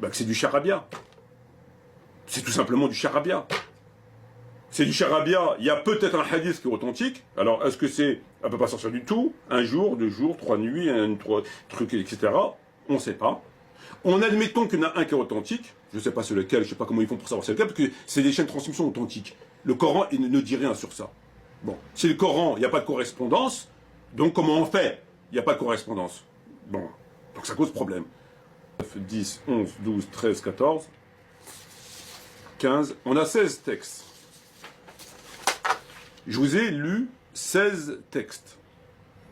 bah, que c'est du charabia. C'est tout simplement du charabia. C'est du charabia. Il y a peut-être un hadith qui est authentique. Alors, est-ce que c'est... Elle ne peut pas sortir du tout. Un jour, 2 jours, 3 nuits, trois trucs, etc. On ne sait pas. On admettons qu'il y en a un qui est authentique. Je ne sais pas sur lequel, je ne sais pas comment ils font pour savoir c'est lequel, parce que c'est des chaînes de transmission authentiques. Le Coran, il ne dit rien sur ça. Bon, si le Coran, il n'y a pas de correspondance, donc comment on fait? Il n'y a pas de correspondance. Bon, donc ça cause problème. 9, 10, 11, 12, 13, 14, 15. On a 16 textes. Je vous ai lu 16 textes.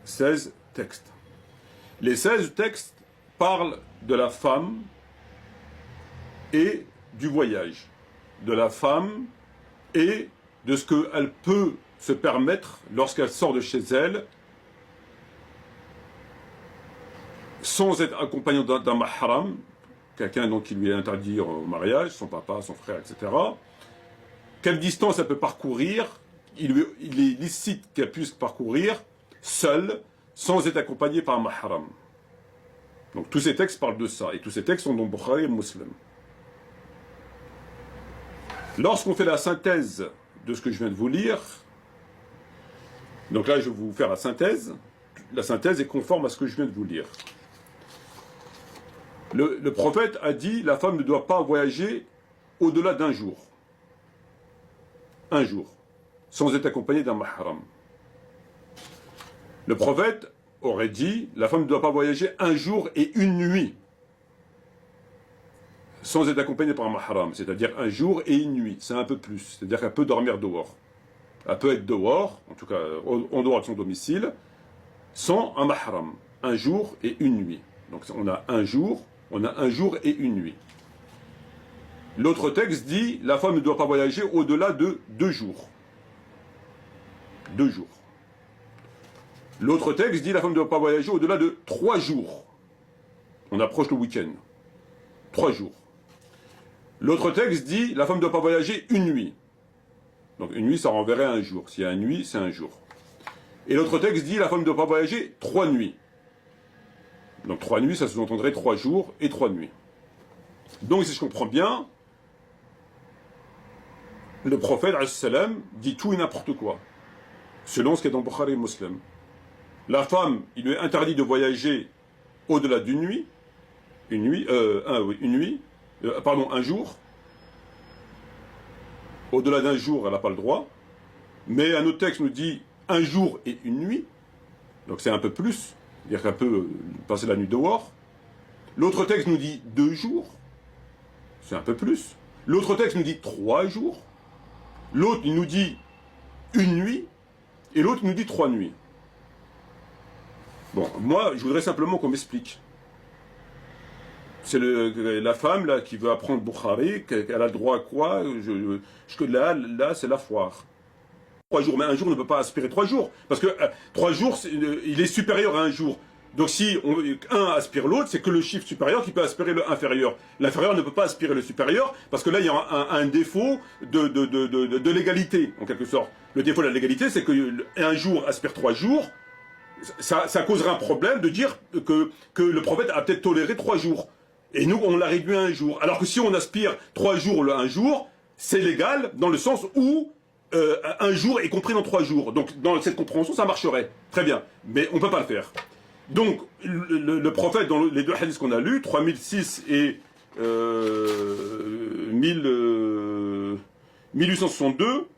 16 textes. Les 16 textes parlent de la femme et du voyage. De la femme et de ce qu'elle peut se permettre lorsqu'elle sort de chez elle sans être accompagnée d'un mahram, quelqu'un donc qui lui est interdit au mariage, son papa, son frère, etc. Quelle distance elle peut parcourir? Il est licite qu'elle puisse parcourir seule, sans être accompagnée par un mahram. Donc tous ces textes parlent de ça, et tous ces textes sont dans Bukhari et Muslim. Lorsqu'on fait la synthèse de ce que je viens de vous lire, donc là je vais vous faire la synthèse est conforme à ce que je viens de vous lire. Le prophète a dit, la femme ne doit pas voyager au-delà d'un jour. Un jour. Sans être accompagnée d'un mahram. Le prophète aurait dit, la femme ne doit pas voyager un jour et une nuit. Sans être accompagnée par un mahram. C'est-à-dire un jour et une nuit. C'est un peu plus. C'est-à-dire qu'elle peut dormir dehors. Elle peut être dehors, en tout cas en dehors de son domicile, sans un mahram. Un jour et une nuit. Donc on a un jour et une nuit. L'autre texte dit, la femme ne doit pas voyager au-delà de 2 jours. 2 jours. L'autre texte dit, la femme ne doit pas voyager au-delà de 3 jours. On approche le week-end. 3 jours. L'autre texte dit, la femme ne doit pas voyager une nuit. Donc une nuit, ça renverrait un jour. S'il y a une nuit, c'est un jour. Et l'autre texte dit, la femme ne doit pas voyager 3 nuits. Donc 3 nuits, ça sous-entendrait 3 jours et 3 nuits. Donc si je comprends bien, le prophète, salam, dit tout et n'importe quoi. Selon ce qui est dans Bukhari et Muslim. La femme, il lui est interdit de voyager au-delà d'une nuit. Un jour. Au-delà d'un jour, elle n'a pas le droit. Mais un autre texte nous dit un jour et une nuit. Donc c'est un peu plus. C'est-à-dire qu'elle peut passer la nuit dehors. L'autre texte nous dit 2 jours. C'est un peu plus. L'autre texte nous dit 3 jours. L'autre, il nous dit une nuit. Et l'autre, il nous dit 3 nuits. Bon, moi, je voudrais simplement qu'on m'explique. C'est la femme là qui veut apprendre Bukhari, elle a le droit à quoi? Là, c'est la foire. 3 jours, mais un jour ne peut pas aspirer 3 jours. Parce que 3 jours, il est supérieur à un jour. Donc si un aspire l'autre, c'est que le chiffre supérieur qui peut aspirer le inférieur. L'inférieur ne peut pas aspirer le supérieur, parce que là, il y a un défaut de l'égalité, en quelque sorte. Le défaut de la légalité, c'est qu'un jour aspire 3 jours, ça causerait un problème de dire que le prophète a peut-être toléré 3 jours. Et nous, on l'a réduit à un jour. Alors que si on aspire 3 jours un jour, c'est légal dans le sens où un jour est compris dans 3 jours. Donc dans cette compréhension, ça marcherait. Très bien. Mais on ne peut pas le faire. Donc le prophète, dans les 2 hadiths qu'on a lus, 3006 et 1862,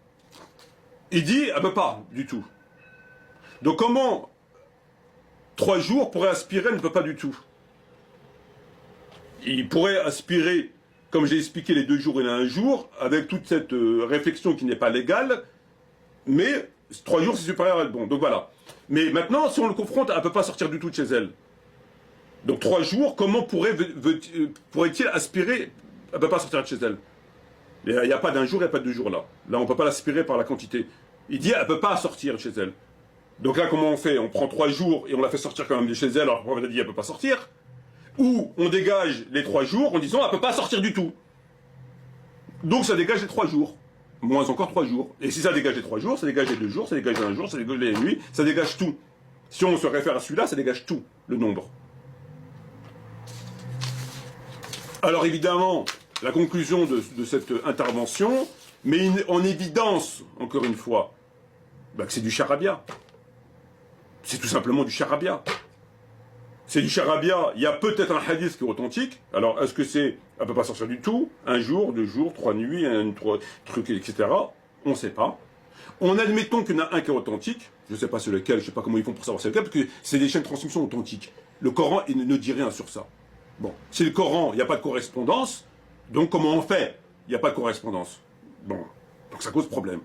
il dit, elle ne peut pas du tout. Donc comment 3 jours pourrait aspirer, elle ne peut pas du tout. Il pourrait aspirer, comme j'ai expliqué, les 2 jours et un jour, avec toute cette réflexion qui n'est pas légale, mais 3 jours c'est supérieur à être bon. Donc voilà. Mais maintenant, si on le confronte, elle ne peut pas sortir du tout de chez elle. Donc 3 jours, comment pourrait-il aspirer? Elle ne peut pas sortir de chez elle. Il n'y a pas d'un jour, il n'y a pas de 2 jours là. Là, on ne peut pas l'aspirer par la quantité. Il dit, elle ne peut pas sortir de chez elle. Donc là, comment on fait? On prend 3 jours et on la fait sortir quand même de chez elle, alors qu'on a dit, elle ne peut pas sortir. Ou on dégage les 3 jours en disant, elle ne peut pas sortir du tout. Donc ça dégage les 3 jours. Moins encore 3 jours. Et si ça dégage les 3 jours, ça dégage les 2 jours, ça dégage un jour, ça dégage les nuits, ça dégage tout. Si on se réfère à celui-là, ça dégage tout, le nombre. Alors évidemment, la conclusion de cette intervention met en évidence, encore une fois, que c'est du charabia. C'est tout simplement du charabia. C'est du charabia. Il y a peut-être un hadith qui est authentique. Alors, est-ce que c'est... Elle ne peut pas sortir du tout. Un jour, 2 jours, 3 nuits, trois trucs, etc. On ne sait pas. On admettons qu'il y en a un qui est authentique. Je ne sais pas c'est lequel, je ne sais pas comment ils font pour savoir c'est lequel, parce que c'est des chaînes de transmission authentiques. Le Coran ne dit rien sur ça. Bon, si le Coran, il n'y a pas de correspondance, donc comment on fait? Il n'y a pas de correspondance. Bon, donc ça cause problème.